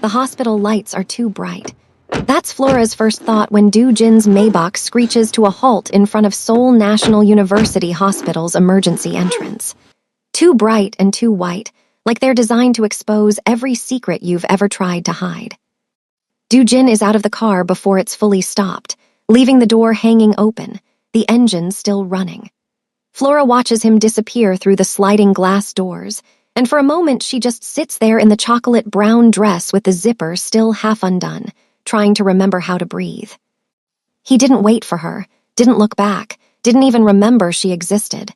The hospital lights are too bright. That's Flora's first thought when Do-jin's Maybach screeches to a halt in front of Seoul National University Hospital's emergency entrance. Too bright and too white, like they're designed to expose every secret you've ever tried to hide. Do-jin is out of the car before it's fully stopped, leaving the door hanging open, the engine still running. Flora watches him disappear through the sliding glass doors, and for a moment she just sits there in the chocolate brown dress with the zipper still half undone, trying to remember how to breathe. He didn't wait for her, didn't look back, didn't even remember she existed.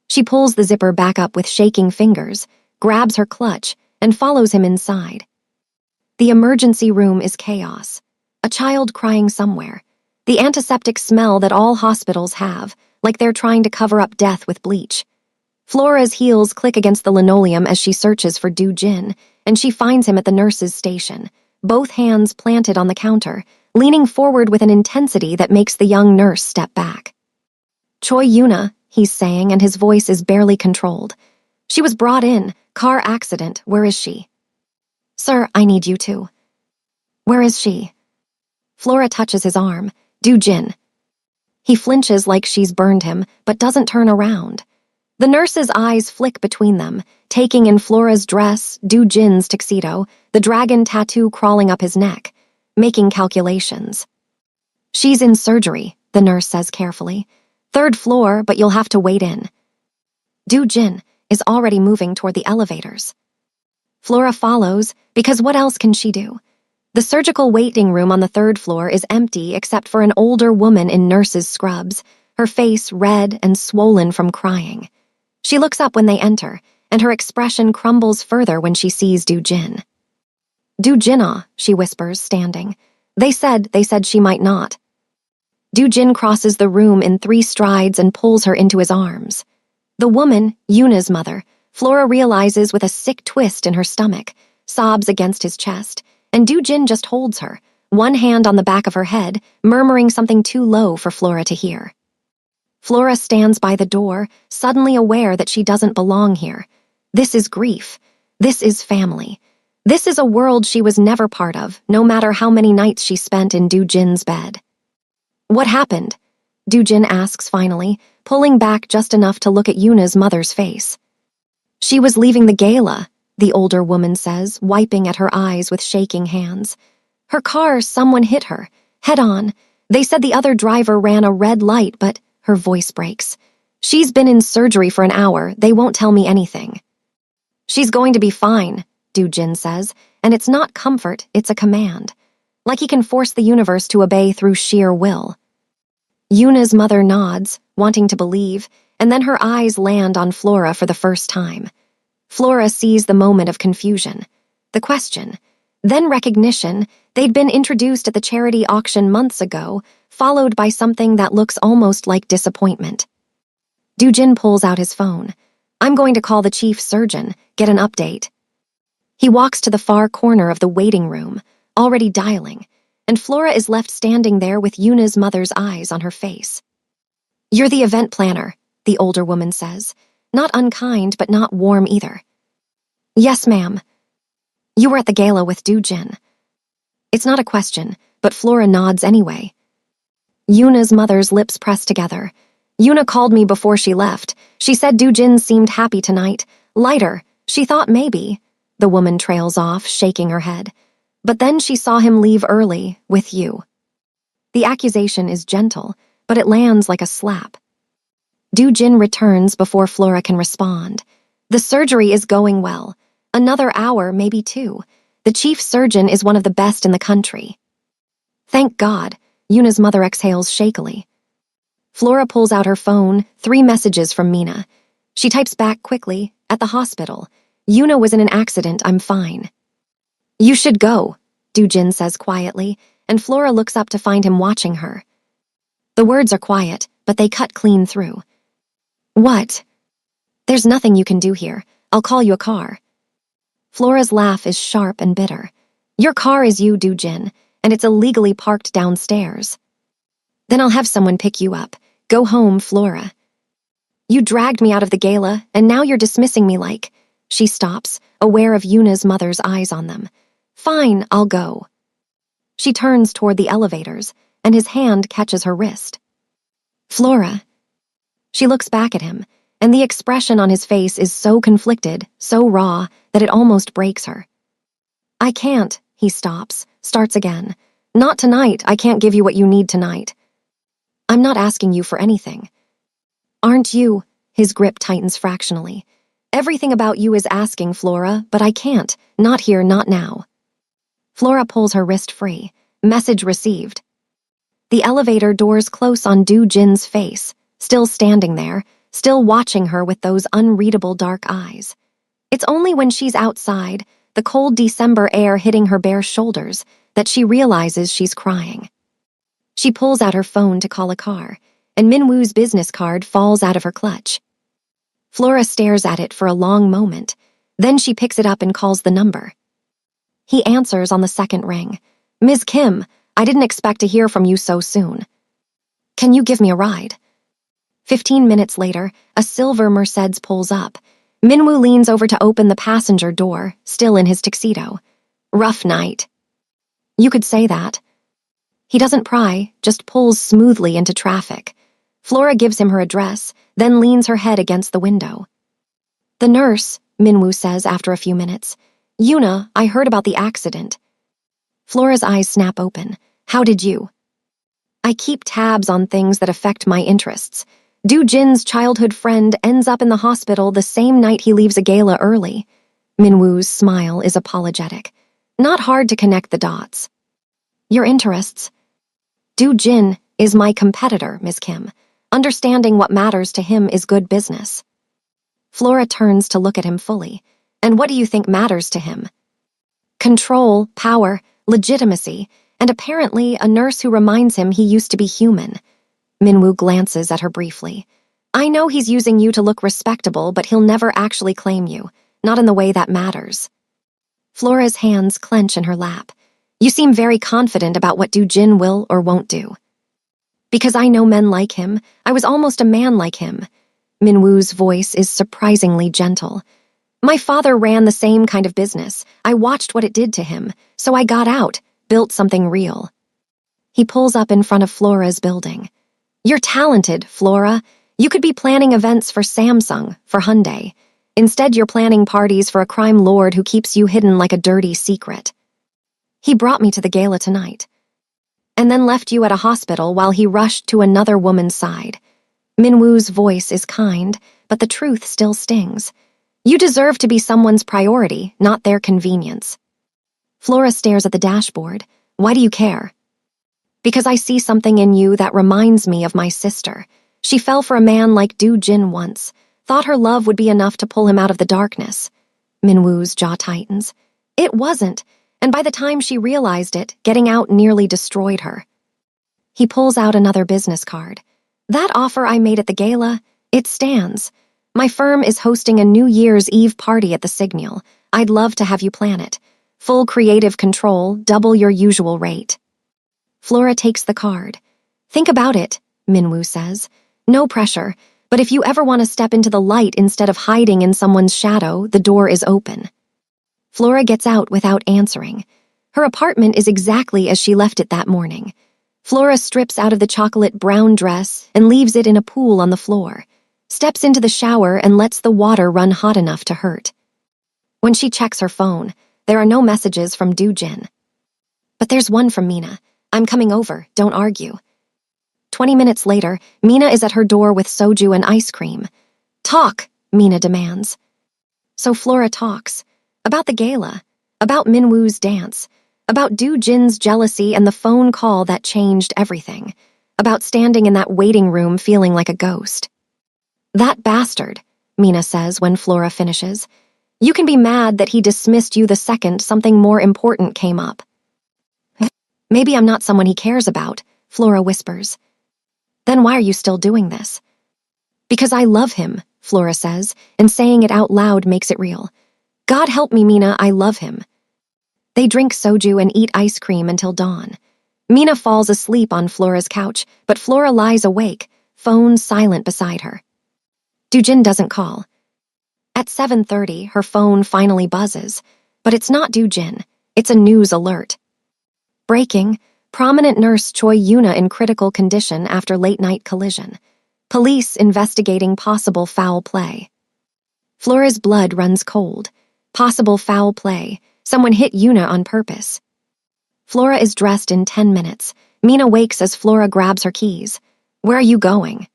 She pulls the zipper back up with shaking fingers, grabs her clutch, and follows him inside. The emergency room is chaos. A child crying somewhere. The antiseptic smell that all hospitals have, like they're trying to cover up death with bleach. Flora's heels click against the linoleum as she searches for Do-jin, and she finds him at the nurse's station, both hands planted on the counter, leaning forward with an intensity that makes the young nurse step back. "Choi Yuna," he's saying, and his voice is barely controlled. "She was brought in. Car accident. Where is she?" "Sir, I need you to." "Where is she?" Flora touches his arm. "Do-jin." He flinches like she's burned him, but doesn't turn around. The nurse's eyes flick between them, taking in Flora's dress, Do-jin's tuxedo, the dragon tattoo crawling up his neck, making calculations. "She's in surgery," the nurse says carefully. "Third floor, but you'll have to wait in." Do-jin is already moving toward the elevators. Flora follows, because what else can she do? The surgical waiting room on the third floor is empty except for an older woman in nurse's scrubs, her face red and swollen from crying. She looks up when they enter, and her expression crumbles further when she sees Do-jin. "Do-jin-ah," she whispers, standing. They said she might not." Do-jin crosses the room in 3 strides and pulls her into his arms. The woman, Yuna's mother, Flora realizes with a sick twist in her stomach, sobs against his chest, and Do-jin just holds her, one hand on the back of her head, murmuring something too low for Flora to hear. Flora stands by the door, suddenly aware that she doesn't belong here. This is grief. This is family. This is a world she was never part of, no matter how many nights she spent in Do-jin's bed. "What happened?" Do-jin asks finally, pulling back just enough to look at Yuna's mother's face. "She was leaving the gala," the older woman says, wiping at her eyes with shaking hands. "Her car, someone hit her, head on. They said the other driver ran a red light, but..." Her voice breaks. "She's been in surgery for an hour. They won't tell me anything." "She's going to be fine," Do-jin says, and it's not comfort, it's a command. Like he can force the universe to obey through sheer will. Yuna's mother nods, wanting to believe, and then her eyes land on Flora for the first time. Flora sees the moment of confusion, the question, then recognition. They'd been introduced at the charity auction months ago, followed by something that looks almost like disappointment. Do-jin pulls out his phone. "I'm going to call the chief surgeon, get an update." He walks to the far corner of the waiting room, already dialing, and Flora is left standing there with Yuna's mother's eyes on her face. "You're the event planner," the older woman says, not unkind but not warm either. "Yes, ma'am." "You were at the gala with Do-jin." It's not a question, but Flora nods anyway. Yuna's mother's lips press together. "Yuna called me before she left. She said Do-jin seemed happy tonight. Lighter. She thought maybe." The woman trails off, shaking her head. "But then she saw him leave early, with you." The accusation is gentle, but it lands like a slap. Do-jin returns before Flora can respond. The surgery is going well. Another hour, maybe 2. The chief surgeon is one of the best in the country. "Thank God," Yuna's mother exhales shakily. Flora pulls out her phone, 3 messages from Mina. She types back quickly, "At the hospital. Yuna was in an accident, I'm fine." "You should go," Do-jin says quietly, and Flora looks up to find him watching her. The words are quiet, but they cut clean through. "What?" "There's nothing you can do here. I'll call you a car." Flora's laugh is sharp and bitter. "Your car is you, Do-jin, and it's illegally parked downstairs." "Then I'll have someone pick you up. Go home, Flora." "You dragged me out of the gala, and now you're dismissing me like..." She stops, aware of Yuna's mother's eyes on them. Fine, I'll go. She turns toward the elevators, and his hand catches her wrist. Flora. She looks back at him, and the expression on his face is so conflicted, so raw, that it almost breaks her. I can't, he starts again. Not tonight, I can't give you what you need tonight. I'm not asking you for anything. Aren't you? His grip tightens fractionally. Everything about you is asking, Flora, but I can't. Not here, not now. Flora pulls her wrist free. Message received. The elevator doors close on Do Jin's face, still standing there, still watching her with those unreadable dark eyes. It's only when she's outside, the cold December air hitting her bare shoulders, that she realizes she's crying. She pulls out her phone to call a car, and Minwoo's business card falls out of her clutch. Flora stares at it for a long moment, then she picks it up and calls the number. He answers on the second ring. Ms. Kim, I didn't expect to hear from you so soon. Can you give me a ride? 15 minutes later, a silver Mercedes pulls up. Minwoo leans over to open the passenger door, still in his tuxedo. Rough night. You could say that. He doesn't pry, just pulls smoothly into traffic. Flora gives him her address, then leans her head against the window. The nurse, Minwoo says after a few minutes. Yuna, I heard about the accident. Flora's eyes snap open. How did you? I keep tabs on things that affect my interests. Do Jin's childhood friend ends up in the hospital the same night he leaves a gala early. Minwoo's smile is apologetic. Not hard to connect the dots. Your interests? Do Jin is my competitor, Ms. Kim. Understanding what matters to him is good business. Flora turns to look at him fully. And what do you think matters to him? Control, power, legitimacy, and apparently a nurse who reminds him he used to be human. Minwoo glances at her briefly. I know he's using you to look respectable, but he'll never actually claim you, not in the way that matters. Flora's hands clench in her lap. You seem very confident about what Do Jin will or won't do. Because I know men like him, I was almost a man like him. Minwoo's voice is surprisingly gentle. My father ran the same kind of business. I watched what it did to him, so I got out, built something real. He pulls up in front of Flora's building. You're talented, Flora. You could be planning events for Samsung, for Hyundai. Instead, you're planning parties for a crime lord who keeps you hidden like a dirty secret. He brought me to the gala tonight, and then left you at a hospital while he rushed to another woman's side. Minwoo's voice is kind, but the truth still stings. You deserve to be someone's priority, not their convenience. Flora stares at the dashboard. Why do you care? Because I see something in you that reminds me of my sister. She fell for a man like Do Jin once, thought her love would be enough to pull him out of the darkness. Minwoo's jaw tightens. It wasn't, and by the time she realized it, getting out nearly destroyed her. He pulls out another business card. That offer I made at the gala, it stands. My firm is hosting a New Year's Eve party at the Signal. I'd love to have you plan it. Full creative control, double your usual rate. Flora takes the card. Think about it, Minwoo says. No pressure, but if you ever want to step into the light instead of hiding in someone's shadow, the door is open. Flora gets out without answering. Her apartment is exactly as she left it that morning. Flora strips out of the chocolate brown dress and leaves it in a pool on the floor, steps into the shower and lets the water run hot enough to hurt. When she checks her phone, there are no messages from Do Jin. But there's one from Mina. I'm coming over, don't argue. 20 minutes later, Mina is at her door with soju and ice cream. Talk, Mina demands. So Flora talks. About the gala, about Minwoo's dance, about Do Jin's jealousy and the phone call that changed everything, about standing in that waiting room feeling like a ghost. That bastard, Mina says when Flora finishes. You can be mad that he dismissed you the second something more important came up. Maybe I'm not someone he cares about, Flora whispers. Then why are you still doing this? Because I love him, Flora says, and saying it out loud makes it real. God help me, Mina, I love him. They drink soju and eat ice cream until dawn. Mina falls asleep on Flora's couch, but Flora lies awake, phone silent beside her. Do Jin doesn't call. At 7:30, her phone finally buzzes, but it's not Do Jin. It's a news alert. Breaking, prominent nurse Choi Yuna in critical condition after late-night collision. Police investigating possible foul play. Flora's blood runs cold. Possible foul play. Someone hit Yuna on purpose. Flora is dressed in 10 minutes. Mina wakes as Flora grabs her keys. Where are you going?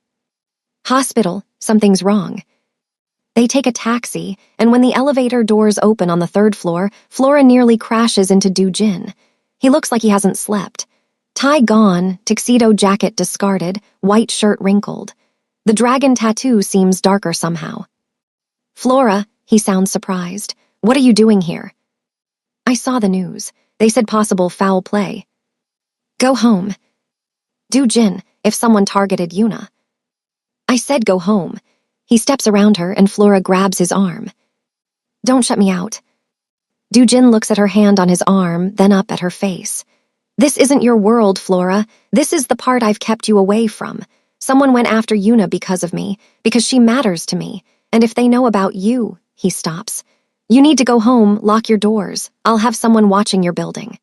Hospital. Something's wrong. They take a taxi, and when the elevator doors open on the 3rd floor, Flora nearly crashes into Do-jin. He looks like he hasn't slept. Tie gone, tuxedo jacket discarded, white shirt wrinkled. The dragon tattoo seems darker somehow. Flora, he sounds surprised. What are you doing here? I saw the news. They said possible foul play. Go home. Do-jin, if someone targeted Yuna. I said go home. He steps around her and Flora grabs his arm. Don't shut me out. Do-jin looks at her hand on his arm, then up at her face. This isn't your world, Flora. This is the part I've kept you away from. Someone went after Yuna because of me, because she matters to me. And if they know about you, he stops. You need to go home, lock your doors. I'll have someone watching your building.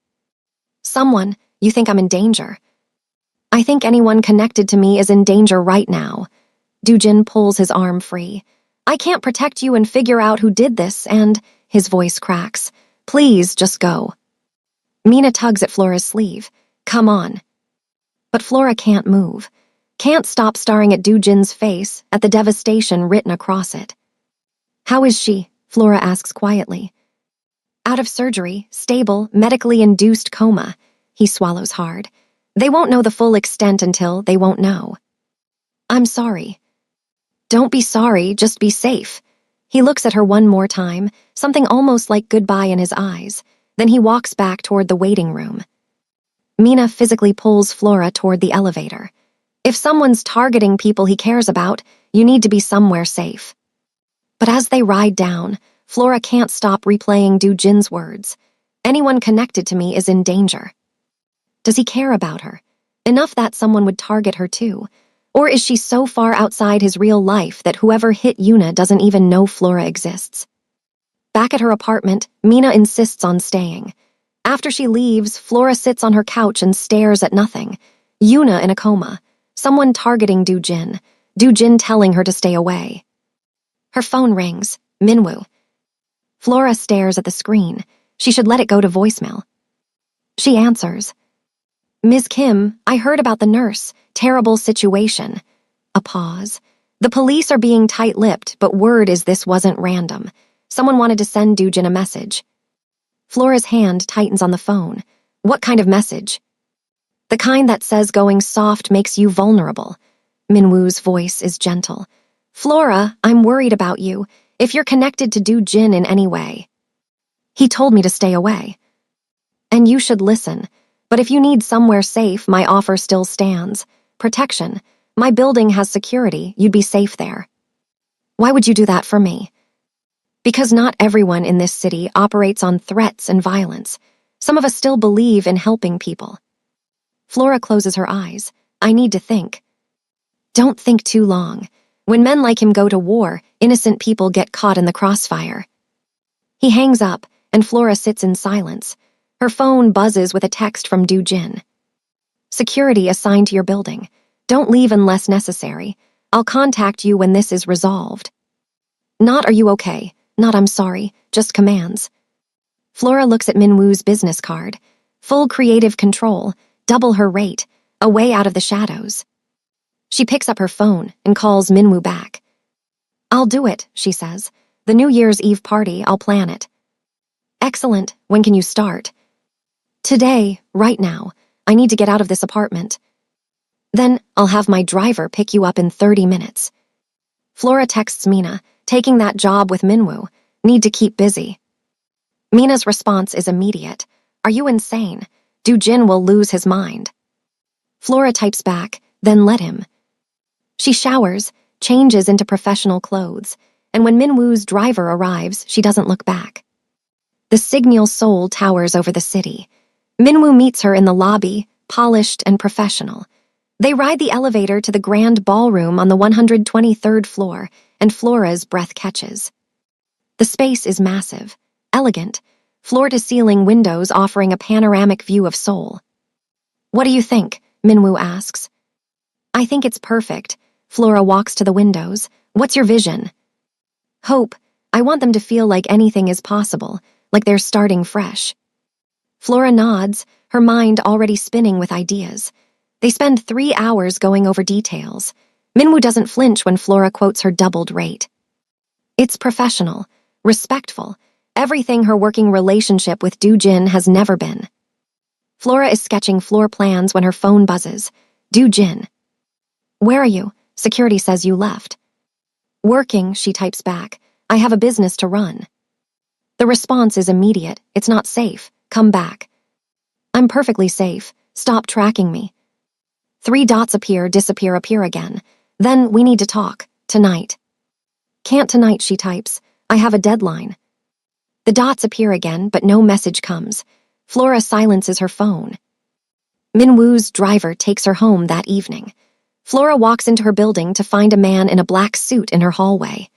Someone? You think I'm in danger? I think anyone connected to me is in danger right now. Do-jin pulls his arm free. I can't protect you and figure out who did this, and his voice cracks. Please, just go. Mina tugs at Flora's sleeve. Come on. But Flora can't move. Can't stop staring at Do-jin's face, at the devastation written across it. How is she? Flora asks quietly. Out of surgery, stable, medically induced coma. He swallows hard. They won't know the full extent until they won't know. I'm sorry. Don't be sorry, just be safe. He looks at her one more time, something almost like goodbye in his eyes. Then he walks back toward the waiting room. Mina physically pulls Flora toward the elevator. If someone's targeting people he cares about, you need to be somewhere safe. But as they ride down, Flora can't stop replaying Do-jin's words. Anyone connected to me is in danger. Does he care about her? Enough that someone would target her too? Or is she so far outside his real life that whoever hit Yuna doesn't even know Flora exists? Back at her apartment, Mina insists on staying. After she leaves, Flora sits on her couch and stares at nothing. Yuna in a coma. Someone targeting Do-jin. Do-jin telling her to stay away. Her phone rings. Minwoo. Flora stares at the screen. She should let it go to voicemail. She answers. Ms. Kim, I heard about the nurse. Terrible situation. A pause. The police are being tight-lipped, but word is this wasn't random. Someone wanted to send Do-jin a message. Flora's hand tightens on the phone. What kind of message? The kind that says going soft makes you vulnerable. Minwoo's voice is gentle. Flora, I'm worried about you, if you're connected to Do-jin in any way. He told me to stay away. And you should listen. But if you need somewhere safe, my offer still stands. Protection. My building has security, you'd be safe there. Why would you do that for me? Because not everyone in this city operates on threats and violence. Some of us still believe in helping people. Flora closes her eyes. I need to think. Don't think too long. When men like him go to war, innocent people get caught in the crossfire. He hangs up, and Flora sits in silence. Her phone buzzes with a text from Do-jin. Security assigned to your building. Don't leave unless necessary. I'll contact you when this is resolved. Not are you okay? Not I'm sorry, just commands. Flora looks at Minwoo's business card. Full creative control, double her rate, a way out of the shadows. She picks up her phone and calls Minwoo back. I'll do it, she says. The New Year's Eve party, I'll plan it. Excellent, when can you start? Today, right now. I need to get out of this apartment. Then, I'll have my driver pick you up in 30 minutes. Flora texts Mina, taking that job with Minwoo. Need to keep busy. Mina's response is immediate. Are you insane? Do-jin will lose his mind. Flora types back, then let him. She showers, changes into professional clothes, and when Minwoo's driver arrives, she doesn't look back. The Signal Seoul towers over the city. Minwoo meets her in the lobby, polished and professional. They ride the elevator to the grand ballroom on the 123rd floor, and Flora's breath catches. The space is massive, elegant, floor-to-ceiling windows offering a panoramic view of Seoul. What do you think? Minwoo asks. I think it's perfect. Flora walks to the windows. What's your vision? Hope. I want them to feel like anything is possible, like they're starting fresh. Flora nods, her mind already spinning with ideas. They spend 3 hours going over details. Minwoo doesn't flinch when Flora quotes her doubled rate. It's professional, respectful, everything her working relationship with Do-jin has never been. Flora is sketching floor plans when her phone buzzes. Do-jin. Where are you? Security says you left. Working, she types back. I have a business to run. The response is immediate. It's not safe. Come back. I'm perfectly safe. Stop tracking me. 3 dots appear, disappear, appear again. Then we need to talk. Tonight. Can't tonight, she types. I have a deadline. The dots appear again, but no message comes. Flora silences her phone. Minwoo's driver takes her home that evening. Flora walks into her building to find a man in a black suit in her hallway.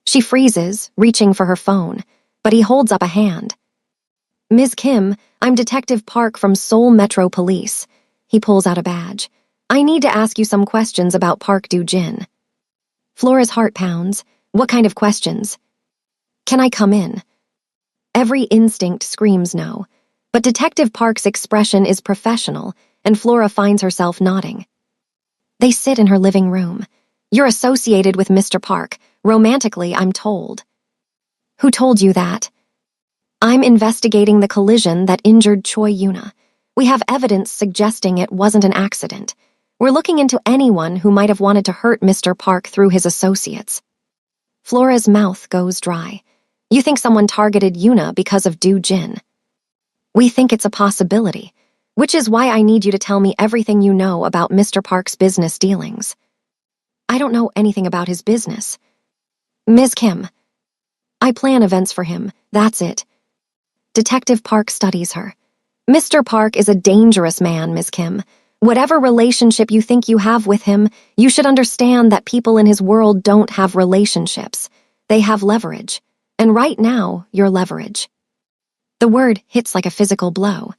She freezes, reaching for her phone, but he holds up a hand. Ms. Kim, I'm Detective Park from Seoul Metro Police. He pulls out a badge. I need to ask you some questions about Park Do-jin. Flora's heart pounds. What kind of questions? Can I come in? Every instinct screams no, but Detective Park's expression is professional, and Flora finds herself nodding. They sit in her living room. You're associated with Mr. Park. Romantically, I'm told. Who told you that? I'm investigating the collision that injured Choi Yuna. We have evidence suggesting it wasn't an accident. We're looking into anyone who might have wanted to hurt Mr. Park through his associates. Flora's mouth goes dry. You think someone targeted Yuna because of Do-jin? We think it's a possibility, which is why I need you to tell me everything you know about Mr. Park's business dealings. I don't know anything about his business. Ms. Kim. I plan events for him, that's it. Detective Park studies her. Mr. Park is a dangerous man, Ms. Kim. Whatever relationship you think you have with him, you should understand that people in his world don't have relationships. They have leverage. And right now, you're leverage. The word hits like a physical blow.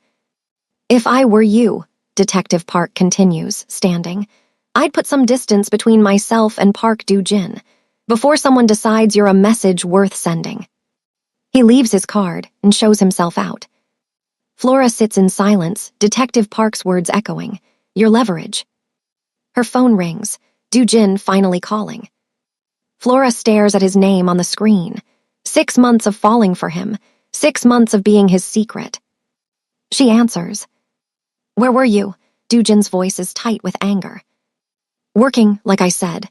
If I were you, Detective Park continues, standing, I'd put some distance between myself and Park Do-jin before someone decides you're a message worth sending. He leaves his card and shows himself out. Flora sits in silence, Detective Park's words echoing. Your leverage. Her phone rings, Do-jin finally calling. Flora stares at his name on the screen. 6 months of falling for him, 6 months of being his secret. She answers. Where were you? Do-jin's voice is tight with anger. Working, like I said.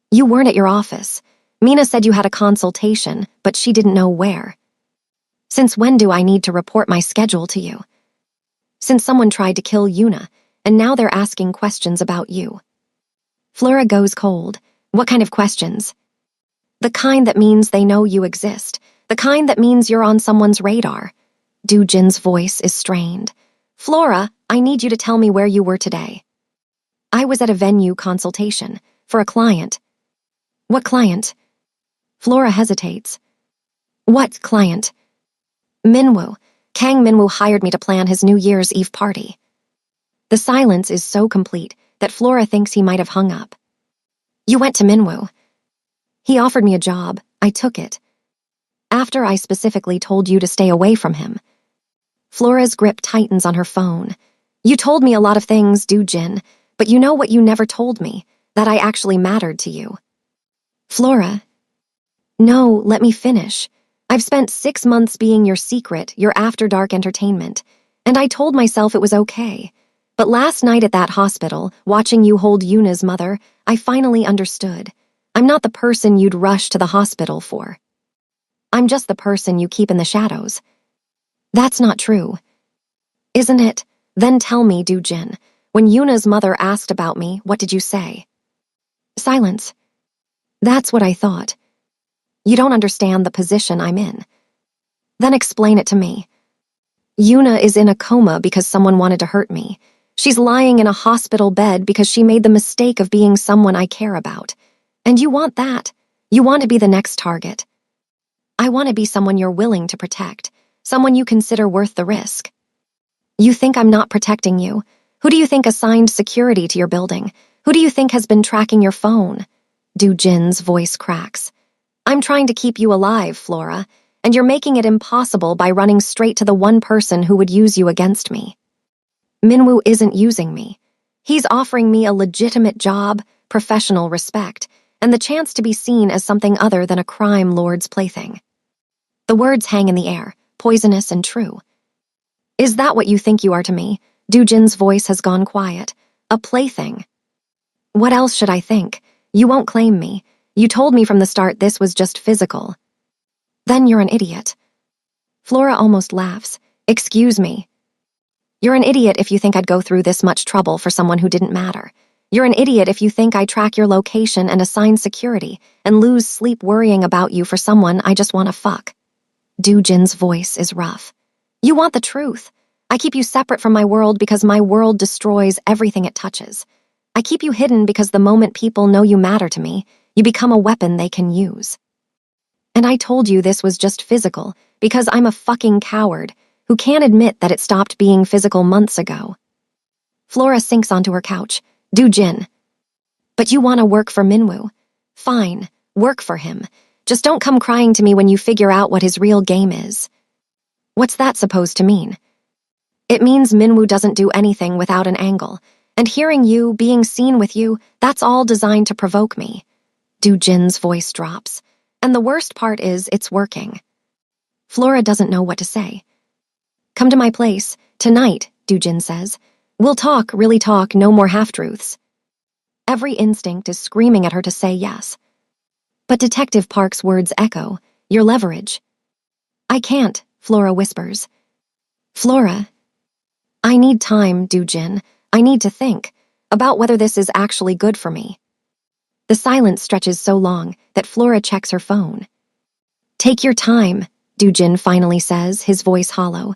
You weren't at your office. Mina said you had a consultation, but she didn't know where. Since when do I need to report my schedule to you? Since someone tried to kill Yuna, and now they're asking questions about you. Flora goes cold. What kind of questions? The kind that means they know you exist. The kind that means you're on someone's radar. Do-jin's voice is strained. Flora, I need you to tell me where you were today. I was at a venue consultation for a client. What client? Flora hesitates. What client? Minwoo. Kang Minwoo hired me to plan his New Year's Eve party. The silence is so complete that Flora thinks he might have hung up. You went to Minwoo. He offered me a job. I took it. After I specifically told you to stay away from him. Flora's grip tightens on her phone. You told me a lot of things, Do-jin, but you know what you never told me, that I actually mattered to you. Flora. No, let me finish. I've spent 6 months being your secret, your after-dark entertainment, and I told myself it was okay. But last night at that hospital, watching you hold Yuna's mother, I finally understood. I'm not the person you'd rush to the hospital for. I'm just the person you keep in the shadows. That's not true. Isn't it? Then tell me, Do-jin. When Yuna's mother asked about me, what did you say? Silence. That's what I thought. You don't understand the position I'm in. Then explain it to me. Yuna is in a coma because someone wanted to hurt me. She's lying in a hospital bed because she made the mistake of being someone I care about. And you want that. You want to be the next target. I want to be someone you're willing to protect. someone you consider worth the risk. You think I'm not protecting you? Who do you think assigned security to your building? Who do you think has been tracking your phone? Du Jin's voice cracks. I'm trying to keep you alive, Flora, and you're making it impossible by running straight to the one person who would use you against me. Minwoo isn't using me. He's offering me a legitimate job, professional respect, and the chance to be seen as something other than a crime lord's plaything. The words hang in the air, poisonous and true. Is that what you think you are to me? Du Jin's voice has gone quiet. A plaything. What else should I think? You won't claim me. You told me from the start this was just physical. Then you're an idiot. Flora almost laughs. Excuse me. You're an idiot if you think I'd go through this much trouble for someone who didn't matter. You're an idiot if you think I track your location and assign security and lose sleep worrying about you for someone I just want to fuck. Du Jin's voice is rough. You want the truth. I keep you separate from my world because my world destroys everything it touches. I keep you hidden because the moment people know you matter to me, you become a weapon they can use. And I told you this was just physical because I'm a fucking coward who can't admit that it stopped being physical months ago. Flora sinks onto her couch. Du Jin. But you want to work for Minwoo. Fine, work for him. Just don't come crying to me when you figure out what his real game is. What's that supposed to mean? It means Minwoo doesn't do anything without an angle, and hearing you, being seen with you, that's all designed to provoke me. Du Jin's voice drops, and the worst part is it's working. Flora doesn't know what to say. Come to my place, tonight, Du Jin says. We'll talk, really talk, no more half-truths. Every instinct is screaming at her to say yes. But Detective Park's words echo, your leverage. I can't, Flora whispers. Flora. I need time, Du Jin. I need to think about whether this is actually good for me. The silence stretches so long that Flora checks her phone. Take your time, Du Jin finally says, his voice hollow.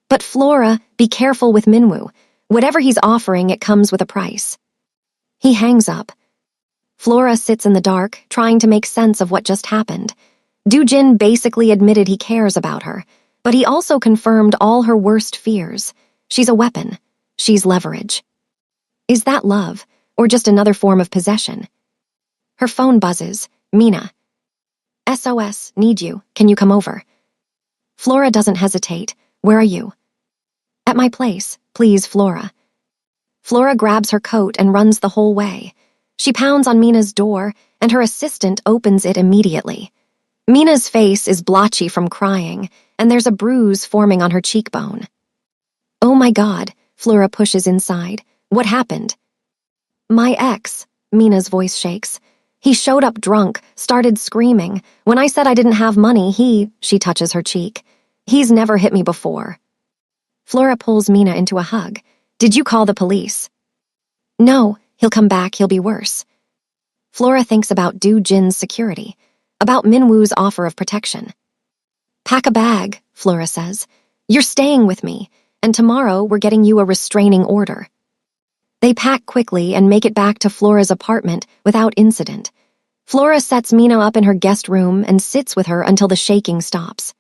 But Flora, be careful with Minwoo. Whatever he's offering, it comes with a price. He hangs up. Flora sits in the dark, trying to make sense of what just happened. Du Jin basically admitted he cares about her, but he also confirmed all her worst fears. She's a weapon. She's leverage. Is that love, or just another form of possession? Her phone buzzes. Mina. SOS, need you. Can you come over? Flora doesn't hesitate. Where are you? At my place. Please, Flora. Flora grabs her coat and runs the whole way. She pounds on Mina's door, and her assistant opens it immediately. Mina's face is blotchy from crying, and there's a bruise forming on her cheekbone. Oh my God, Flora pushes inside. What happened? My ex, Mina's voice shakes. He showed up drunk, started screaming. When I said I didn't have money, she touches her cheek. He's never hit me before. Flora pulls Mina into a hug. Did you call the police? No, he'll come back, he'll be worse. Flora thinks about Du Jin's security, about Minwoo's offer of protection. Pack a bag, Flora says. You're staying with me, and tomorrow we're getting you a restraining order. They pack quickly and make it back to Flora's apartment without incident. Flora sets Mina up in her guest room and sits with her until the shaking stops.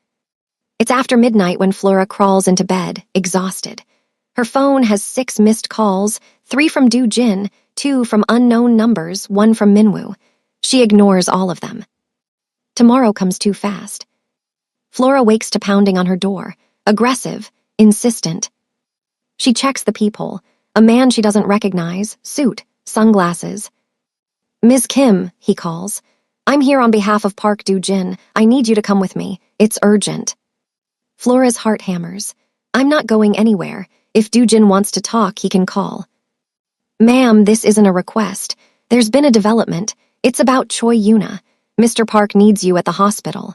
It's after midnight when Flora crawls into bed, exhausted. Her phone has 6 missed calls, 3 from Du Jin, 2 from unknown numbers, 1 from Minwoo. She ignores all of them. Tomorrow comes too fast. Flora wakes to pounding on her door, aggressive, insistent. She checks the peephole. A man she doesn't recognize, suit, sunglasses. Ms. Kim, he calls. I'm here on behalf of Park Du Jin. I need you to come with me. It's urgent. Flora's heart hammers. I'm not going anywhere. If Du Jin wants to talk, he can call. Ma'am, this isn't a request. There's been a development. It's about Choi Yuna. Mr. Park needs you at the hospital.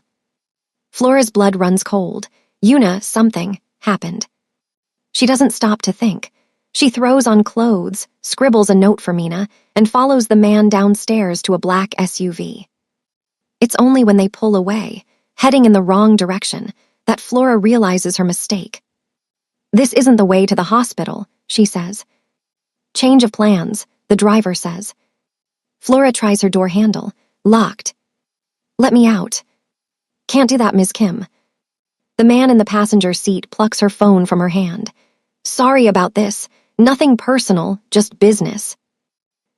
Flora's blood runs cold. Yuna, something, happened. She doesn't stop to think. She throws on clothes, scribbles a note for Mina, and follows the man downstairs to a black SUV. It's only when they pull away, heading in the wrong direction, that Flora realizes her mistake. This isn't the way to the hospital, she says. Change of plans, the driver says. Flora tries her door handle. Locked. Let me out. Can't do that, Ms. Kim. The man in the passenger seat plucks her phone from her hand. Sorry about this. Nothing personal, just business.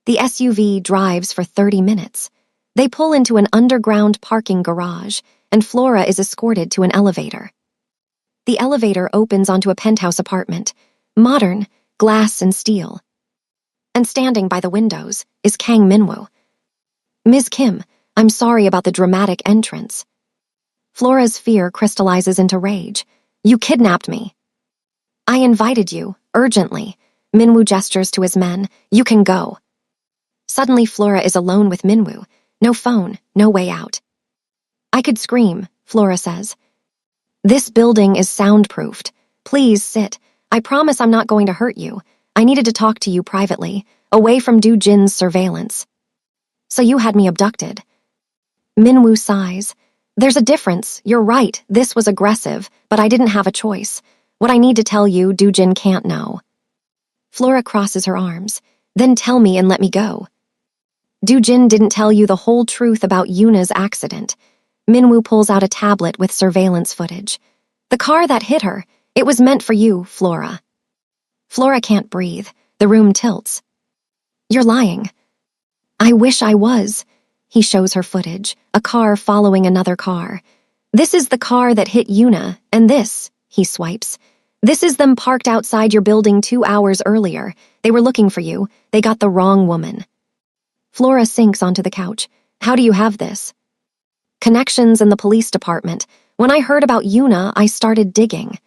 The SUV drives for 30 minutes. They pull into an underground parking garage, and Flora is escorted to an elevator. The elevator opens onto a penthouse apartment, modern, glass and steel. And standing by the windows is Kang Minwoo. Ms. Kim, I'm sorry about the dramatic entrance. Flora's fear crystallizes into rage. You kidnapped me. I invited you, urgently. Minwoo gestures to his men. You can go. Suddenly Flora is alone with Minwoo. No phone, no way out. I could scream, Flora says. This building is soundproofed. Please sit. I promise I'm not going to hurt you. I needed to talk to you privately, away from Do Jin's surveillance. So you had me abducted. Minwoo sighs. There's a difference. You're right. This was aggressive, but I didn't have a choice. What I need to tell you, Do Jin can't know. Flora crosses her arms. Then tell me and let me go. Do Jin didn't tell you the whole truth about Yuna's accident. Minwoo pulls out a tablet with surveillance footage. The car that hit her, it was meant for you, Flora. Flora can't breathe. The room tilts. You're lying. I wish I was. He shows her footage, a car following another car. This is the car that hit Yuna, and this, he swipes. This is them parked outside your building 2 hours earlier. They were looking for you. They got the wrong woman. Flora sinks onto the couch. How do you have this? Connections in the police department. When I heard about Yuna, I started digging.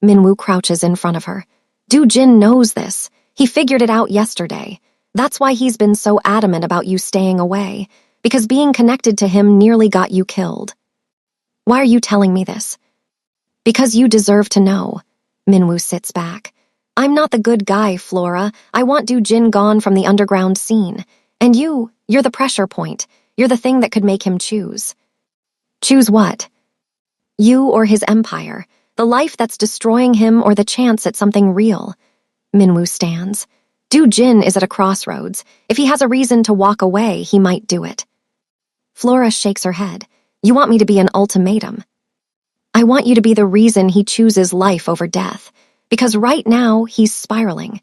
Minwoo crouches in front of her. Do Jin knows this. He figured it out yesterday. That's why he's been so adamant about you staying away, because being connected to him nearly got you killed. Why are you telling me this? Because you deserve to know. Minwoo sits back. I'm not the good guy, Flora. I want Do Jin gone from the underground scene. And you're the pressure point. You're the thing that could make him choose. Choose what? You or his empire, the life that's destroying him or the chance at something real. Minwoo stands. Do Jin is at a crossroads. If he has a reason to walk away, he might do it. Flora shakes her head. You want me to be an ultimatum? I want you to be the reason he chooses life over death. Because right now, he's spiraling.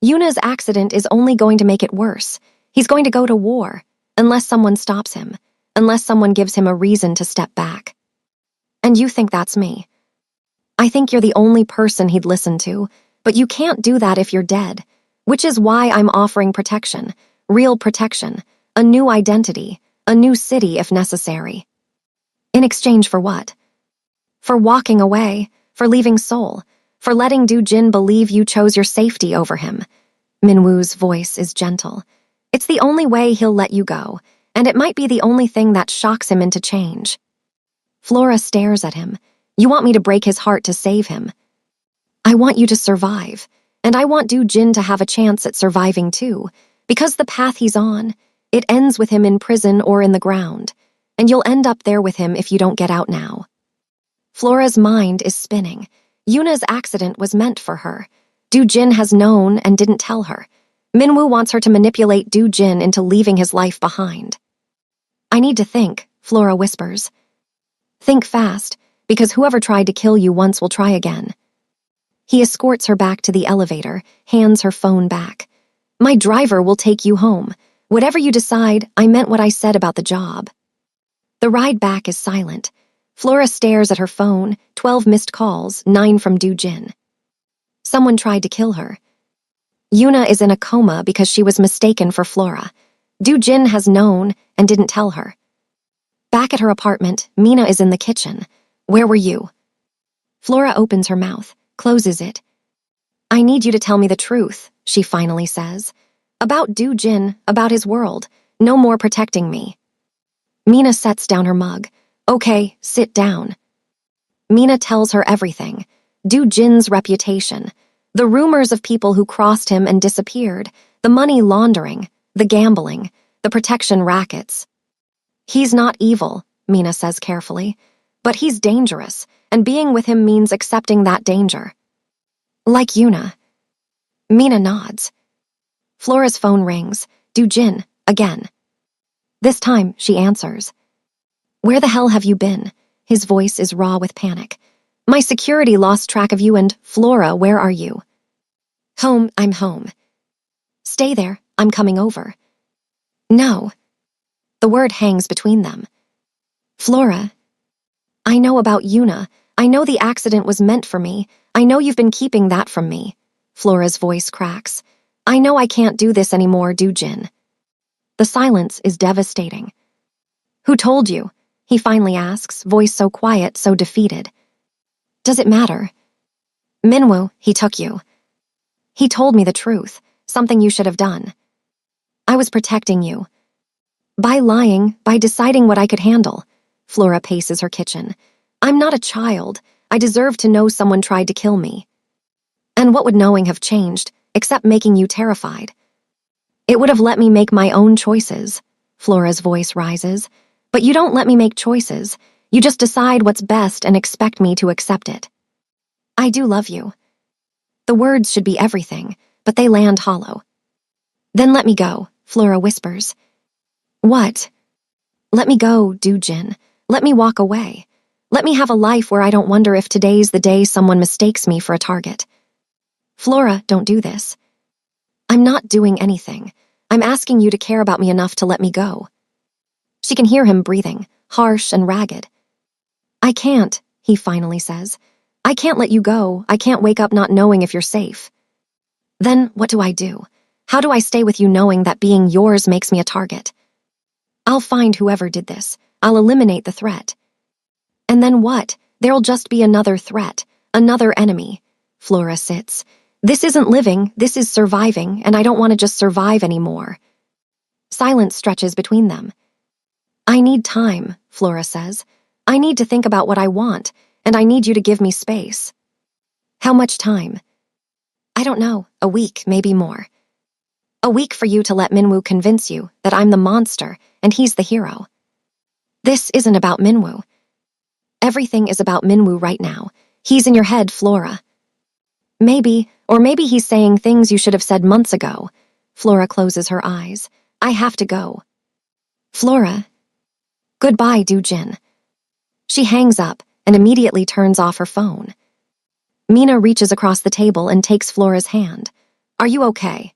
Yuna's accident is only going to make it worse. He's going to go to war, unless someone stops him, unless someone gives him a reason to step back. And you think that's me. I think you're the only person he'd listen to, but you can't do that if you're dead, which is why I'm offering protection, real protection, a new identity, a new city if necessary. In exchange for what? For walking away, for leaving Seoul, for letting Do Jin believe you chose your safety over him. Minwoo's voice is gentle. It's the only way he'll let you go, and it might be the only thing that shocks him into change. Flora stares at him. You want me to break his heart to save him. I want you to survive, and I want Do Jin to have a chance at surviving too, because the path he's on, it ends with him in prison or in the ground, and you'll end up there with him if you don't get out now. Flora's mind is spinning. Yuna's accident was meant for her. Do Jin has known and didn't tell her. Minwoo wants her to manipulate Do Jin into leaving his life behind. I need to think, Flora whispers. Think fast, because whoever tried to kill you once will try again. He escorts her back to the elevator, hands her phone back. My driver will take you home. Whatever you decide, I meant what I said about the job. The ride back is silent. Flora stares at her phone, 12 missed calls, 9 from Do Jin. Someone tried to kill her. Yuna is in a coma because she was mistaken for Flora. Do Jin has known and didn't tell her. Back at her apartment, Mina is in the kitchen. Where were you? Flora opens her mouth, closes it. I need you to tell me the truth, she finally says. About Do Jin, about his world. No more protecting me. Mina sets down her mug. Okay, sit down. Mina tells her everything. Do Jin's reputation. The rumors of people who crossed him and disappeared. The money laundering. The gambling. The protection rackets. He's not evil, Mina says carefully. But he's dangerous, and being with him means accepting that danger. Like Yuna. Mina nods. Flora's phone rings. Do Jin, again. This time, she answers. Where the hell have you been? His voice is raw with panic. My security lost track of you and, Flora, where are you? Home, I'm home. Stay there, I'm coming over. No. The word hangs between them. Flora, I know about Yuna. I know the accident was meant for me. I know you've been keeping that from me. Flora's voice cracks. I know I can't do this anymore, Jin. The silence is devastating. Who told you? He finally asks, voice so quiet, so defeated. Does it matter? Minwoo, he took you. He told me the truth, something you should have done. I was protecting you. By lying, by deciding what I could handle. Flora paces her kitchen. I'm not a child. I deserve to know someone tried to kill me. And what would knowing have changed, except making you terrified? It would have let me make my own choices. Flora's voice rises. But you don't let me make choices. You just decide what's best and expect me to accept it. I do love you. The words should be everything, but they land hollow. Then let me go, Flora whispers. What? Let me go, Jin. Let me walk away. Let me have a life where I don't wonder if today's the day someone mistakes me for a target. Flora, don't do this. I'm not doing anything. I'm asking you to care about me enough to let me go. She can hear him breathing, harsh and ragged. I can't, he finally says. I can't let you go. I can't wake up not knowing if you're safe. Then what do I do? How do I stay with you knowing that being yours makes me a target? I'll find whoever did this. I'll eliminate the threat. And then what? There'll just be another threat, another enemy. Flora sits. This isn't living, this is surviving, and I don't want to just survive anymore. Silence stretches between them. I need time, Flora says. I need to think about what I want, and I need you to give me space. How much time? I don't know, a week, maybe more. A week for you to let Minwoo convince you that I'm the monster and he's the hero. This isn't about Minwoo. Everything is about Minwoo right now. He's in your head, Flora. Maybe, or maybe he's saying things you should have said months ago. Flora closes her eyes. I have to go. Flora. Goodbye, Jin. She hangs up and immediately turns off her phone. Mina reaches across the table and takes Flora's hand. Are you okay?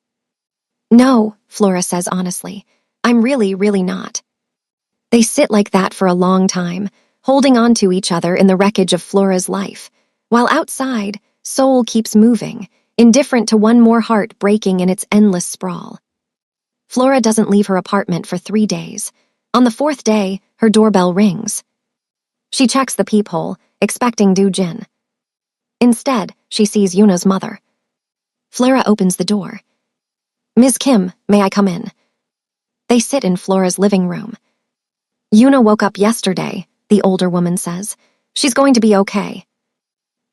No, Flora says honestly. I'm really not. They sit like that for a long time, holding on to each other in the wreckage of Flora's life, while outside, Soul keeps moving, indifferent to one more heart breaking in its endless sprawl. Flora doesn't leave her apartment for 3 days. On the 4th day, her doorbell rings. She checks the peephole, expecting Jin. Instead, she sees Yuna's mother. Flora opens the door. Ms. Kim, may I come in? They sit in Flora's living room. Yuna woke up yesterday, the older woman says. She's going to be okay.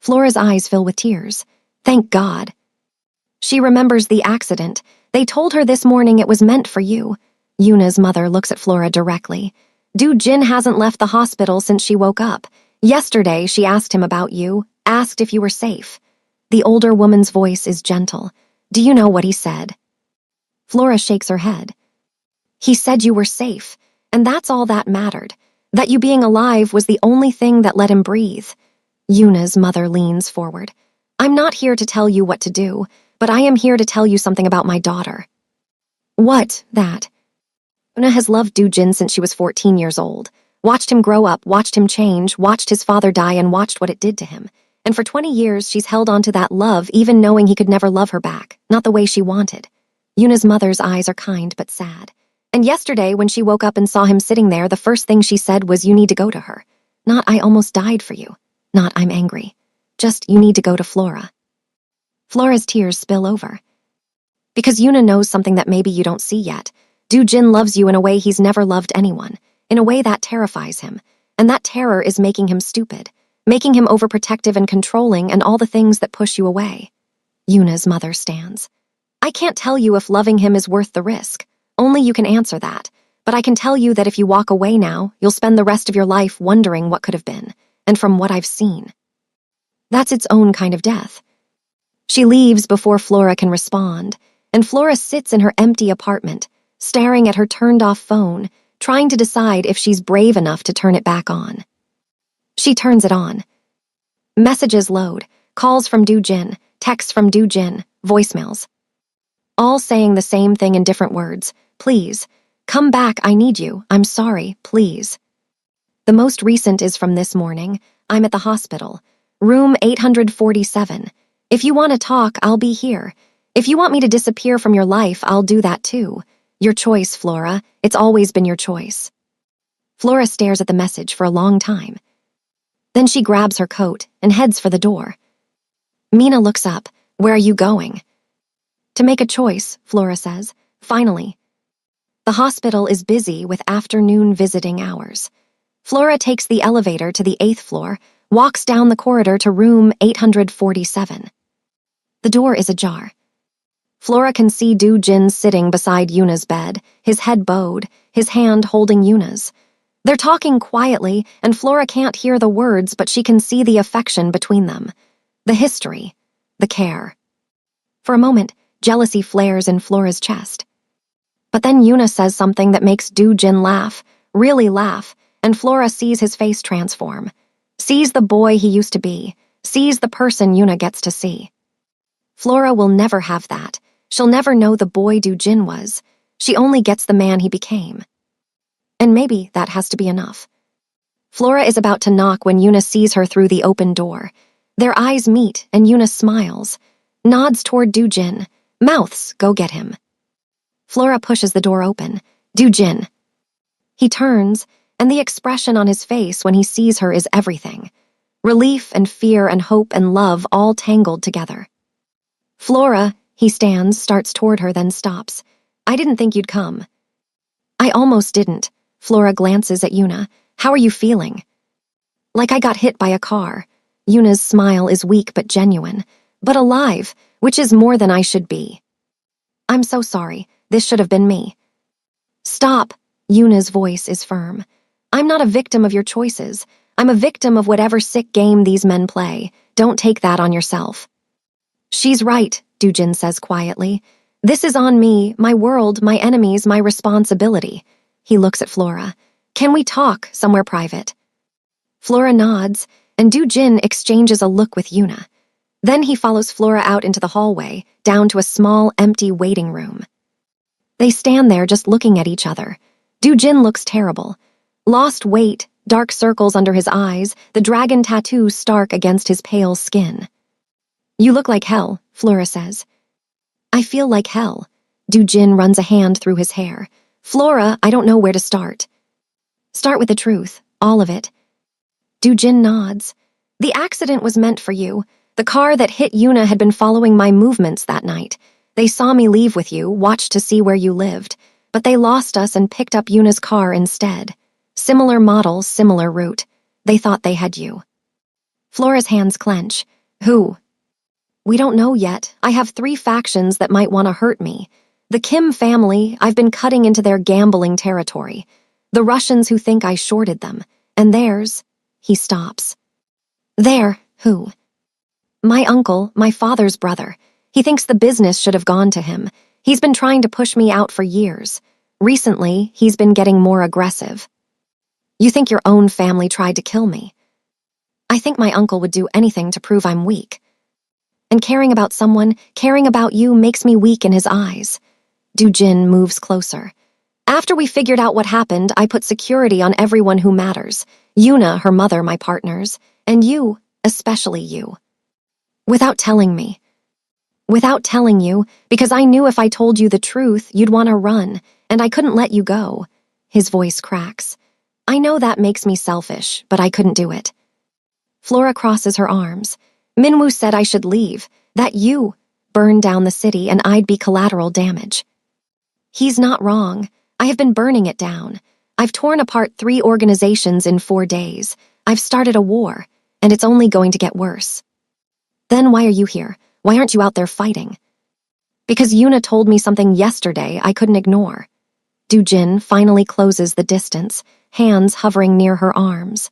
Flora's eyes fill with tears. Thank God. She remembers the accident. They told her this morning it was meant for you. Yuna's mother looks at Flora directly. Jin hasn't left the hospital since she woke up. Yesterday, she asked him about you, asked if you were safe. The older woman's voice is gentle. Do you know what he said? Flora shakes her head. He said you were safe, and that's all that mattered. That you being alive was the only thing that let him breathe. Yuna's mother leans forward. I'm not here to tell you what to do, but I am here to tell you something about my daughter. What, that? Yuna has loved Jin since she was 14 years old. Watched him grow up, watched him change, watched his father die, and watched what it did to him. And for 20 years, she's held on to that love, even knowing he could never love her back, not the way she wanted. Yuna's mother's eyes are kind but sad. And yesterday, when she woke up and saw him sitting there, the first thing she said was, you need to go to her. Not, I almost died for you. Not, I'm angry. Just, you need to go to Flora. Flora's tears spill over. Because Yuna knows something that maybe you don't see yet. Jin loves you in a way he's never loved anyone, in a way that terrifies him. And that terror is making him stupid, making him overprotective and controlling and all the things that push you away. Yuna's mother stands. I can't tell you if loving him is worth the risk. Only you can answer that. But I can tell you that if you walk away now, you'll spend the rest of your life wondering what could have been. And from what I've seen, that's its own kind of death. She leaves before Flora can respond, and Flora sits in her empty apartment, staring at her turned-off phone, trying to decide if she's brave enough to turn it back on. She turns it on. Messages load, calls from Jin, texts from Jin, voicemails. All saying the same thing in different words. Please. Come back, I need you. I'm sorry, please. The most recent is from this morning. I'm at the hospital. Room 847. If you want to talk, I'll be here. If you want me to disappear from your life, I'll do that too. Your choice, Flora. It's always been your choice. Flora stares at the message for a long time. Then she grabs her coat and heads for the door. Mina looks up. Where are you going? To make a choice, Flora says. Finally. The hospital is busy with afternoon visiting hours. Flora takes the elevator to the 8th floor, walks down the corridor to room 847. The door is ajar. Flora can see Jin sitting beside Yuna's bed, his head bowed, his hand holding Yuna's. They're talking quietly, and Flora can't hear the words, but she can see the affection between them. The history. The care. For a moment, jealousy flares in Flora's chest. But then Yuna says something that makes Jin laugh, really laugh, and Flora sees his face transform. Sees the boy he used to be. Sees the person Yuna gets to see. Flora will never have that. She'll never know the boy Jin was. She only gets the man he became. And maybe that has to be enough. Flora is about to knock when Yuna sees her through the open door. Their eyes meet, and Yuna smiles. Nods toward Jin. Mouths, go get him. Flora pushes the door open. Jin. He turns, and the expression on his face when he sees her is everything. Relief and fear and hope and love all tangled together. Flora, he stands, starts toward her, then stops. I didn't think you'd come. I almost didn't. Flora glances at Yuna. How are you feeling? Like I got hit by a car. Yuna's smile is weak but genuine. But alive, which is more than I should be. I'm so sorry. This should have been me. Stop. Yuna's voice is firm. I'm not a victim of your choices. I'm a victim of whatever sick game these men play. Don't take that on yourself. She's right, Jin says quietly. This is on me, my world, my enemies, my responsibility. He looks at Flora. Can we talk somewhere private? Flora nods, and Jin exchanges a look with Yuna. Then he follows Flora out into the hallway, down to a small, empty waiting room. They stand there just looking at each other. Jin looks terrible. Lost weight, dark circles under his eyes, the dragon tattoo stark against his pale skin. You look like hell, Flora says. I feel like hell. Jin runs a hand through his hair. Flora, I don't know where to start. Start with the truth, all of it. Jin nods. The accident was meant for you. The car that hit Yuna had been following my movements that night. They saw me leave with you, watched to see where you lived. But they lost us and picked up Yuna's car instead. Similar model, similar route. They thought they had you. Flora's hands clench. Who? We don't know yet. I have 3 factions that might want to hurt me. The Kim family, I've been cutting into their gambling territory. The Russians who think I shorted them. And theirs. He stops. There, who? My uncle, my father's brother. He thinks the business should have gone to him. He's been trying to push me out for years. Recently, he's been getting more aggressive. You think your own family tried to kill me? I think my uncle would do anything to prove I'm weak. And caring about someone, caring about you makes me weak in his eyes. Jin moves closer. After we figured out what happened, I put security on everyone who matters. Yuna, her mother, my partners, and you, especially you. Without telling me. Without telling you, because I knew if I told you the truth, you'd want to run, and I couldn't let you go. His voice cracks. I know that makes me selfish, but I couldn't do it. Flora crosses her arms. Minwoo said I should leave, that you burned down the city and I'd be collateral damage. He's not wrong. I have been burning it down. I've torn apart 3 organizations in 4 days. I've started a war, and it's only going to get worse. Then why are you here? Why aren't you out there fighting? Because Yuna told me something yesterday I couldn't ignore. Jin finally closes the distance, hands hovering near her arms.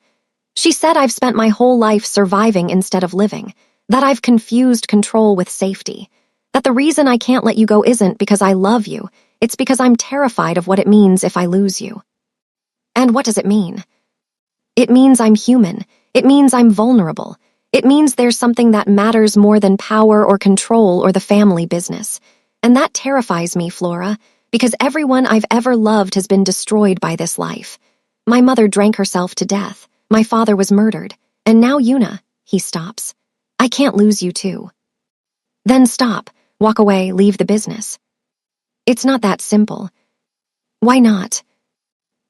She said I've spent my whole life surviving instead of living, that I've confused control with safety, that the reason I can't let you go isn't because I love you, it's because I'm terrified of what it means if I lose you. And what does it mean? It means I'm human. It means I'm vulnerable. It means there's something that matters more than power or control or the family business. And that terrifies me, Flora, because everyone I've ever loved has been destroyed by this life. My mother drank herself to death. My father was murdered. And now Yuna. He stops. I can't lose you too. Then stop. Walk away, leave the business. It's not that simple. Why not?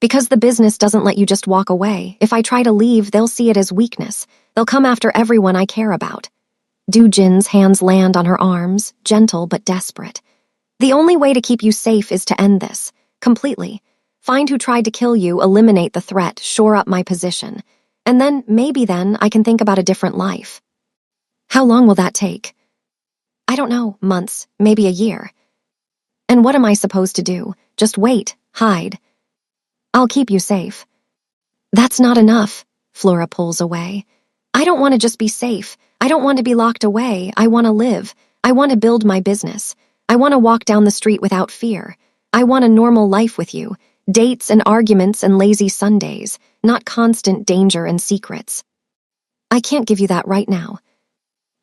Because the business doesn't let you just walk away. If I try to leave, they'll see it as weakness. They'll come after everyone I care about. Jin's hands land on her arms, gentle but desperate. The only way to keep you safe is to end this. Completely. Find who tried to kill you, eliminate the threat, shore up my position. And then, maybe then, I can think about a different life. How long will that take? I don't know, months, maybe a year. And what am I supposed to do? Just wait, hide. I'll keep you safe. That's not enough, Flora pulls away. I don't want to just be safe. I don't want to be locked away. I want to live. I want to build my business. I want to walk down the street without fear. I want a normal life with you. Dates and arguments and lazy Sundays, not constant danger and secrets. I can't give you that right now.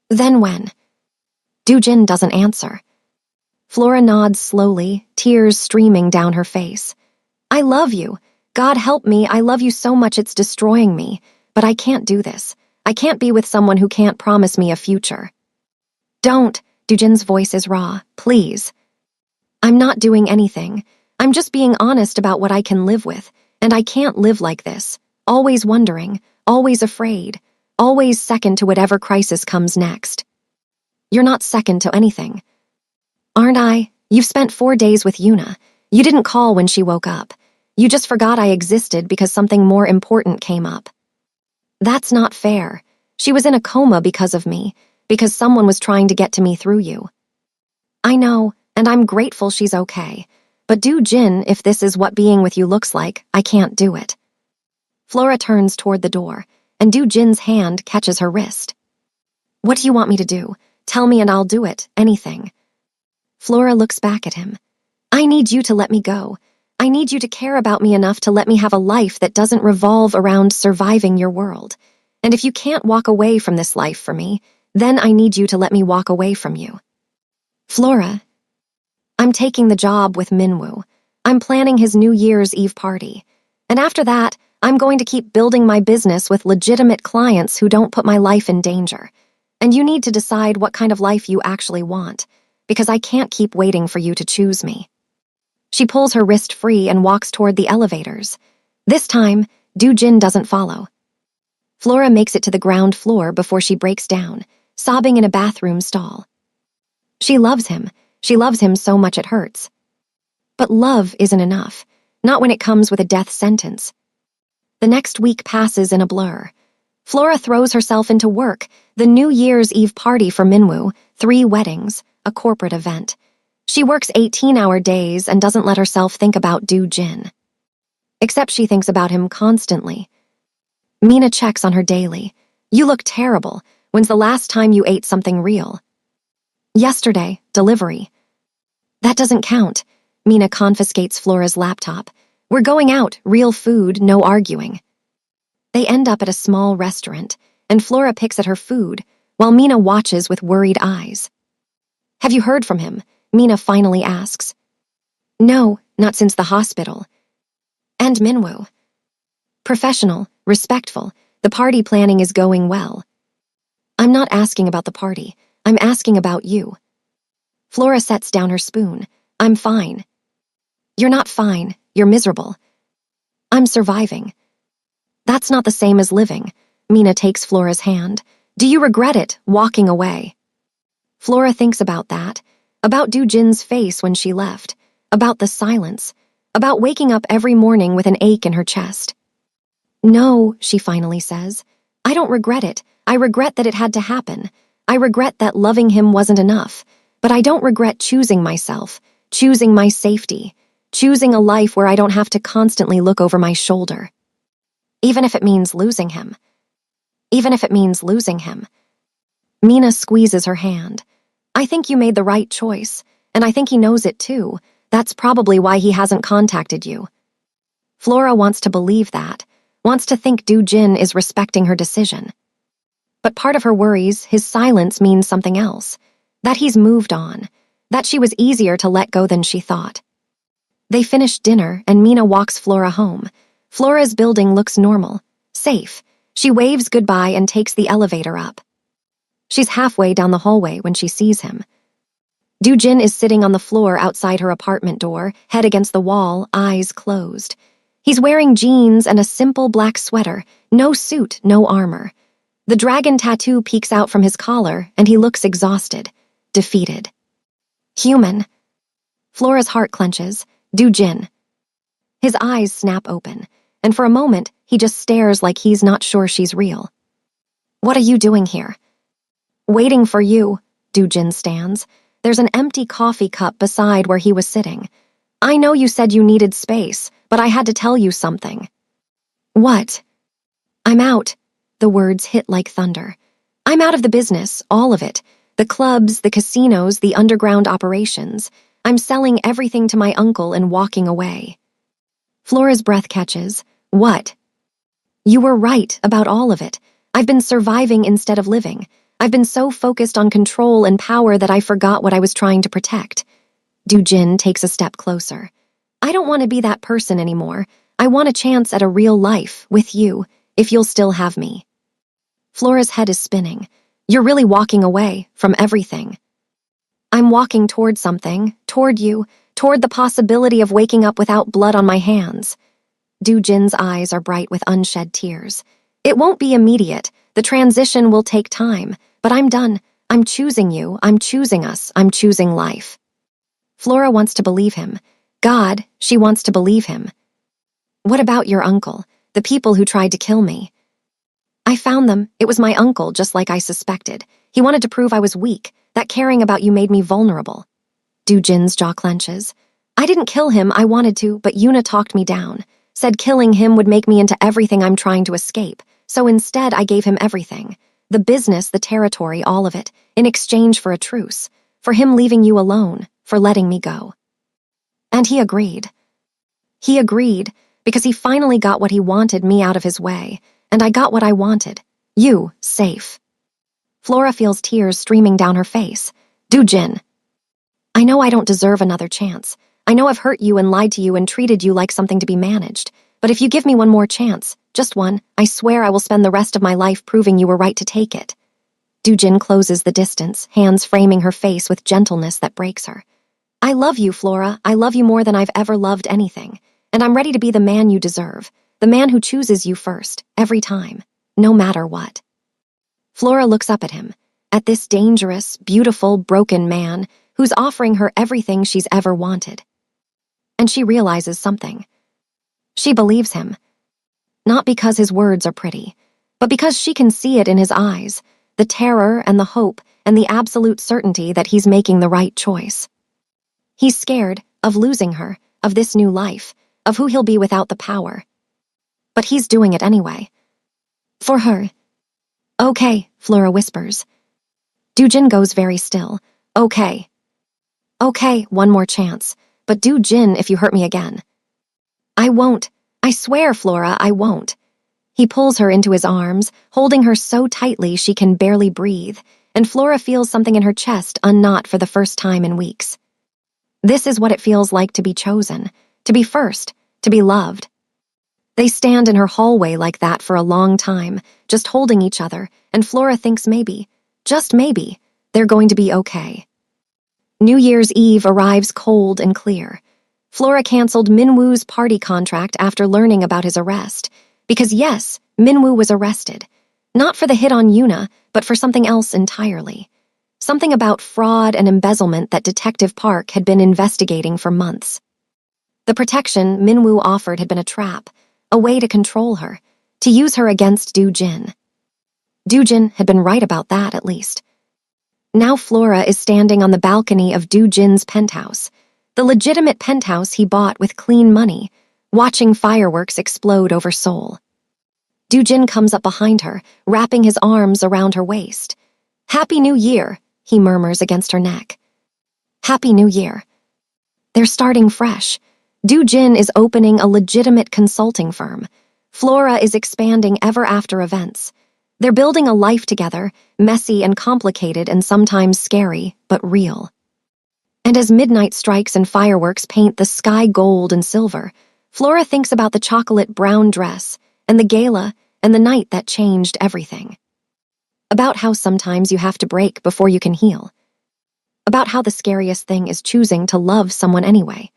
Then when? Jin doesn't answer. Flora nods slowly, tears streaming down her face. I love you. God help me, I love you so much it's destroying me. But I can't do this. I can't be with someone who can't promise me a future. Don't, Jin's voice is raw, please. I'm not doing anything. I'm just being honest about what I can live with, and I can't live like this. Always wondering, always afraid, always second to whatever crisis comes next. You're not second to anything. Aren't I? You've spent 4 days with Yuna. You didn't call when she woke up. You just forgot I existed because something more important came up. That's not fair. She was in a coma because of me, because someone was trying to get to me through you. I know, and I'm grateful she's okay. But Jin, if this is what being with you looks like, I can't do it. Flora turns toward the door, and Jin's hand catches her wrist. What do you want me to do? Tell me and I'll do it, anything. Flora looks back at him. I need you to let me go. I need you to care about me enough to let me have a life that doesn't revolve around surviving your world. And if you can't walk away from this life for me, then I need you to let me walk away from you. Flora, I'm taking the job with Minwoo. I'm planning his New Year's Eve party. And after that, I'm going to keep building my business with legitimate clients who don't put my life in danger. And you need to decide what kind of life you actually want, because I can't keep waiting for you to choose me. She pulls her wrist free and walks toward the elevators. This time, Jin doesn't follow. Flora makes it to the ground floor before she breaks down, sobbing in a bathroom stall. She loves him. She loves him so much it hurts. But love isn't enough, not when it comes with a death sentence. The next week passes in a blur. Flora throws herself into work, the New Year's Eve party for Minwoo, 3 weddings, a corporate event. She works 18-hour days and doesn't let herself think about Jin. Except she thinks about him constantly. Mina checks on her daily. You look terrible. When's the last time you ate something real? Yesterday, delivery. That doesn't count. Mina confiscates Flora's laptop. We're going out, real food, no arguing. They end up at a small restaurant, and Flora picks at her food, while Mina watches with worried eyes. Have you heard from him? Mina finally asks. No, not since the hospital. And Minwoo? Professional, respectful, the party planning is going well. I'm not asking about the party, I'm asking about you. Flora sets down her spoon. I'm fine. You're not fine, you're miserable. I'm surviving. That's not the same as living. Mina takes Flora's hand. Do you regret it, walking away? Flora thinks about that, about Jin's face when she left, about the silence, about waking up every morning with an ache in her chest. No, she finally says. I don't regret it. I regret that it had to happen. I regret that loving him wasn't enough. But I don't regret choosing myself, choosing my safety, choosing a life where I don't have to constantly look over my shoulder. Even if it means losing him. Even if it means losing him. Mina squeezes her hand. I think you made the right choice, and I think he knows it too. That's probably why he hasn't contacted you. Flora wants to believe that, wants to think Jin is respecting her decision. But part of her worries his silence means something else. That he's moved on. That she was easier to let go than she thought. They finish dinner and Mina walks Flora home. Flora's building looks normal, safe. She waves goodbye and takes the elevator up. She's halfway down the hallway when she sees him. Do-jin is sitting on the floor outside her apartment door, head against the wall, eyes closed. He's wearing jeans and a simple black sweater, no suit, no armor. The dragon tattoo peeks out from his collar, and he looks exhausted, defeated. Human. Flora's heart clenches. Do-jin. His eyes snap open, and for a moment, he just stares like he's not sure she's real. What are you doing here? Waiting for you, Do-jin stands. There's an empty coffee cup beside where he was sitting. I know you said you needed space, but I had to tell you something. What? I'm out. The words hit like thunder. I'm out of the business, all of it. The clubs, the casinos, the underground operations. I'm selling everything to my uncle and walking away. Flora's breath catches. What? You were right about all of it. I've been surviving instead of living. I've been so focused on control and power that I forgot what I was trying to protect. Do-jin takes a step closer. I don't want to be that person anymore. I want a chance at a real life with you, if you'll still have me. Flora's head is spinning. You're really walking away from everything. I'm walking toward something, toward you, toward the possibility of waking up without blood on my hands. Do-jin's eyes are bright with unshed tears. It won't be immediate. The transition will take time, but I'm done. I'm choosing you. I'm choosing us. I'm choosing life. Flora wants to believe him. God, she wants to believe him. What about your uncle, the people who tried to kill me? I found them. It was my uncle, just like I suspected. He wanted to prove I was weak. That caring about you made me vulnerable. Do-jin's jaw clenches. I didn't kill him. I wanted to, but Yuna talked me down. Said killing him would make me into everything I'm trying to escape. So instead, I gave him everything. The business, the territory, all of it, in exchange for a truce. For him leaving you alone, for letting me go. And he agreed. He agreed, because he finally got what he wanted, me out of his way. And I got what I wanted. You, safe. Flora feels tears streaming down her face. Do-jin. I know I don't deserve another chance. I know I've hurt you and lied to you and treated you like something to be managed. But if you give me one more chance, just one, I swear I will spend the rest of my life proving you were right to take it. Do-jin closes the distance, hands framing her face with gentleness that breaks her. I love you, Flora. I love you more than I've ever loved anything. And I'm ready to be the man you deserve. The man who chooses you first, every time, no matter what. Flora looks up at him, at this dangerous, beautiful, broken man who's offering her everything she's ever wanted. And she realizes something. She believes him. Not because his words are pretty, but because she can see it in his eyes, the terror and the hope and the absolute certainty that he's making the right choice. He's scared of losing her, of this new life, of who he'll be without the power. But he's doing it anyway. For her. Okay, Flora whispers. Do-jin goes very still. Okay. Okay, one more chance. But Do-jin if you hurt me again. I won't. I swear, Flora, I won't. He pulls her into his arms, holding her so tightly she can barely breathe, and Flora feels something in her chest unknot for the first time in weeks. This is what it feels like to be chosen, to be first, to be loved. They stand in her hallway like that for a long time, just holding each other, and Flora thinks maybe, just maybe, they're going to be okay. New Year's Eve arrives cold and clear. Flora canceled Minwoo's party contract after learning about his arrest. Because yes, Minwoo was arrested. Not for the hit on Yuna, but for something else entirely. Something about fraud and embezzlement that Detective Park had been investigating for months. The protection Minwoo offered had been a trap, a way to control her, to use her against Do-jin. Do-jin had been right about that, at least. Now Flora is standing on the balcony of Do-jin's penthouse, the legitimate penthouse he bought with clean money, watching fireworks explode over Seoul. Do-jin comes up behind her, wrapping his arms around her waist. Happy New Year, he murmurs against her neck. Happy New Year. They're starting fresh. Do-jin is opening a legitimate consulting firm. Flora is expanding ever after events. They're building a life together, messy and complicated and sometimes scary, but real. And as midnight strikes and fireworks paint the sky gold and silver, Flora thinks about the chocolate brown dress and the gala and the night that changed everything. About how sometimes you have to break before you can heal. About how the scariest thing is choosing to love someone anyway.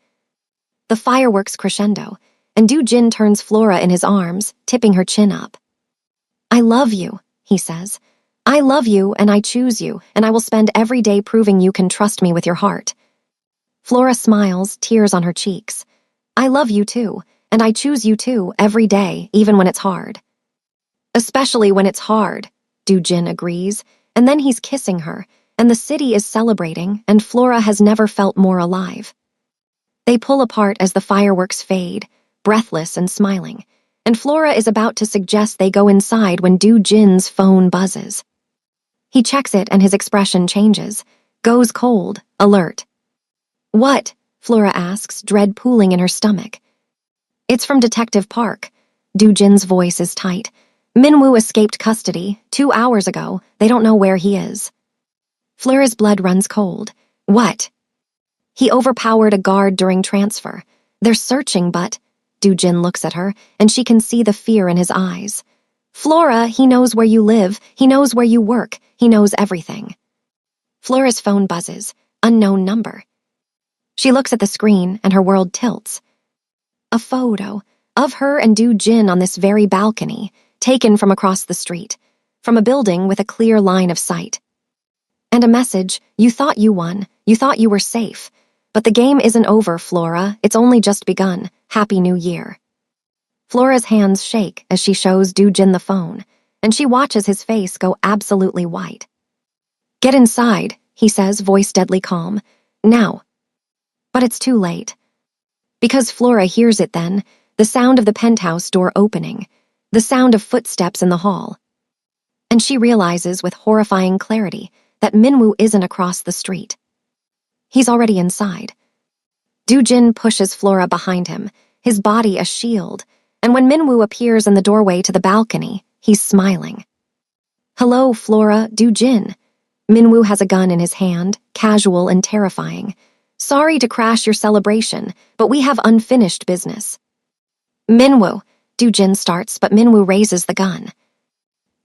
The fireworks crescendo, and Jin turns Flora in his arms, tipping her chin up. "I love you," he says. "I love you and I choose you, and I will spend every day proving you can trust me with your heart." Flora smiles, tears on her cheeks. "I love you too, and I choose you too, every day, even when it's hard." "Especially when it's hard," Jin agrees, and then he's kissing her, and the city is celebrating, and Flora has never felt more alive. They pull apart as the fireworks fade, breathless and smiling, and Flora is about to suggest they go inside when Jin's phone buzzes. He checks it and his expression changes, goes cold, alert. "What?" Flora asks, dread pooling in her stomach. "It's from Detective Park." Jin's voice is tight. "Minwoo escaped custody 2 hours ago. They don't know where he is." Flora's blood runs cold. "What?" "He overpowered a guard during transfer. They're searching, but..." Jin looks at her, and she can see the fear in his eyes. "Flora, he knows where you live, he knows where you work, he knows everything." Flora's phone buzzes. Unknown number. She looks at the screen, and her world tilts. A photo of her and Jin on this very balcony, taken from across the street, from a building with a clear line of sight. And a message: "You thought you won, you thought you were safe. But the game isn't over, Flora, it's only just begun. Happy New Year." Flora's hands shake as she shows Jin the phone, and she watches his face go absolutely white. "Get inside," he says, voice deadly calm. "Now." But it's too late. Because Flora hears it then, the sound of the penthouse door opening, the sound of footsteps in the hall. And she realizes with horrifying clarity that Minwoo isn't across the street. He's already inside. Jin pushes Flora behind him, his body a shield, and when Minwoo appears in the doorway to the balcony, he's smiling. "Hello, Flora, Jin." Minwoo has a gun in his hand, casual and terrifying. "Sorry to crash your celebration, but we have unfinished business." "Minwoo," Jin starts, but Minwoo raises the gun.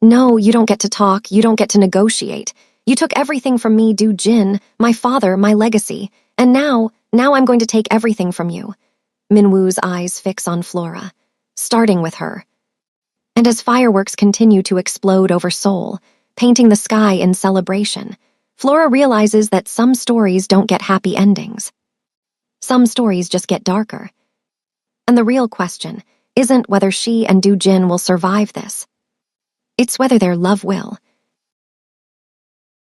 "No, you don't get to talk, you don't get to negotiate. You took everything from me, Jin, my father, my legacy, and now I'm going to take everything from you." Minwoo's eyes fix on Flora, starting with her. And as fireworks continue to explode over Seoul, painting the sky in celebration, Flora realizes that some stories don't get happy endings. Some stories just get darker. And the real question isn't whether she and Jin will survive this. It's whether their love will.